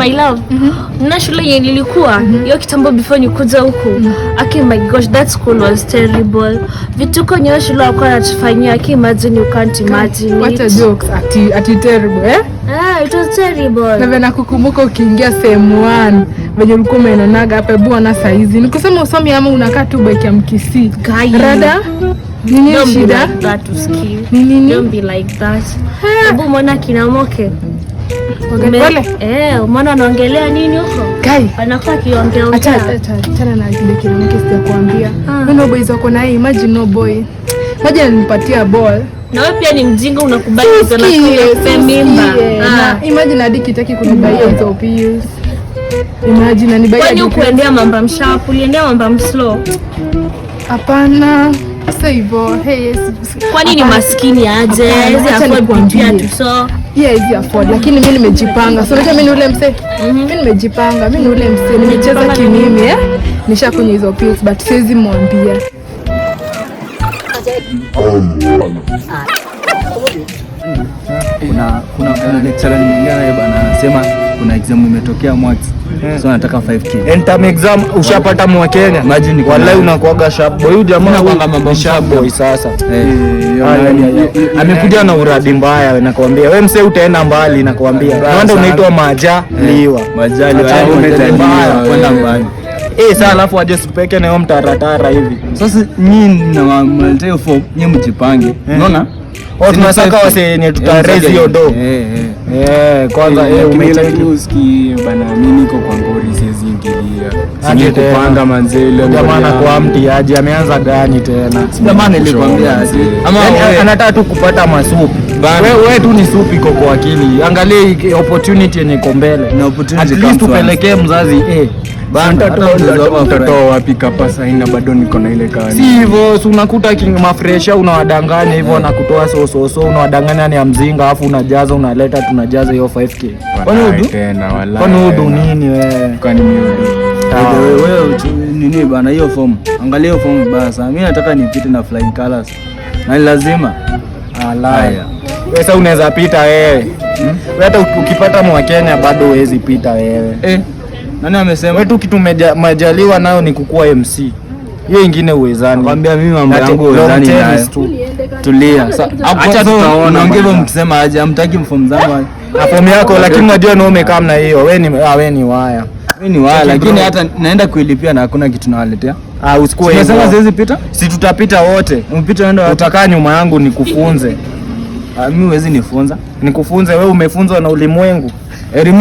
My love, na shule yenye nilikuwa hiyo kitambo before nikuja huku. Okay, my gosh, that school was terrible. Vituko nyo shule wako anatufanyia, imagine, you can't imagine. What a joke, ati terrible, eh? It was terrible. Na vena kukumbuka ukiingia sehemu 1, venye ulikuwa umeonaga hapa bwana saizi. Nikusema usomi ama unakaa tu baki ya Mkisii. Rada? Nini shida? Don't be like that to ski. Nini? Don't be like that. Hebu mwana kinamoke. Wale? Mwana anaongelea nini huko? Kai. Anakuwa kiongea. Achana na kile kile sitakwambia. No boys wako na imagine no boy. Imagine nipatia ball. Na wewe pia ni mjinga unakubali sana kwa mimba. Imagine hadi kitaki kunibai hizo pills. Imagine nibai. Kwani ukuendea mambo mshapu, uliendea mambo slow? Hapana. Sasa hivyo, kwani ni maskini aje? Hizi afford pia tu so. Hizi afford, lakini mimi nimejipanga. So unajua mimi ni ule mse. Mimi nimejipanga. Mimi ni ule mse. Nimecheza kimimi, nishakunywa hizo pills but siwezi mwambia. Kuna lecturer mwingine bana anasema kuna exam imetokea mwaka. So nataka 5k. Entam exam ushapata mwa Kenya. Imagine wallahi unakuaga sharp boy. Huyu jamaa anakuanga mambo sharp boy sasa. Amekuja na uradi mbaya nakwambia. Wewe msee utaenda mbali nakwambia. Ndio unaitwa majaliwa. Majaliwa umejaliwa kwenda mbali. Sasa alafu waje supeke na yeye mtaratara hivi. Sasa nyinyi na mwanateo form nyinyi mjipange. Unaona? Tunataka wasenye tutarezi hiyo do. Kwanza usikie bana, mimi niko kwa ngori siwezi ingilia. Sije kupanga manzele. Jamaa kwa mtiaji ameanza gani tena? Jamaa nilikwambia aje. Ama anataka tu kupata masupu. Wewe tu ni supu iko kwa akili. Angalia opportunity yenye iko mbele. Na opportunity at least tupelekee mzazi mtoto wapi kapasa ina bado niko na ile kazi. Si hivyo, si unakuta mafresha unawadanganya hivyo na kutoa soso unawadanganya ni ya mzinga alafu unajaza unaleta tunajaza hiyo 5k. Kwani udu? Tena wallahi. Kwani udu nini wewe? Kwani mimi wewe nini bana hiyo form? Angalia hiyo form basi. Mimi nataka nipite na flying colors. Na lazima. Alaya. Sasa unaweza pita wewe. Wewe hata ukipata mwa Kenya bado huwezi pita wewe. Nani amesema? Wewe tu kitu majaliwa nayo ni kukua MC. Hiyo nyingine uwezani. Nakwambia mimi mambo yangu uwezani nayo. Tulia. Acha tutaona. Ongea mkisema aje hamtaki mfomu zangu. Fomu yako lakini unajua na umekaa na hiyo. Wewe ni waya. Mimi ni waya lakini hata naenda kuilipia na hakuna kitu nawaletea. Usikue hivyo. Unasema siwezi pita? Si tutapita wote. Mpita nenda utakaa nyuma yangu nikufunze. Mimi huwezi nifunza. Nikufunze wewe umefunzwa na ulimwengu.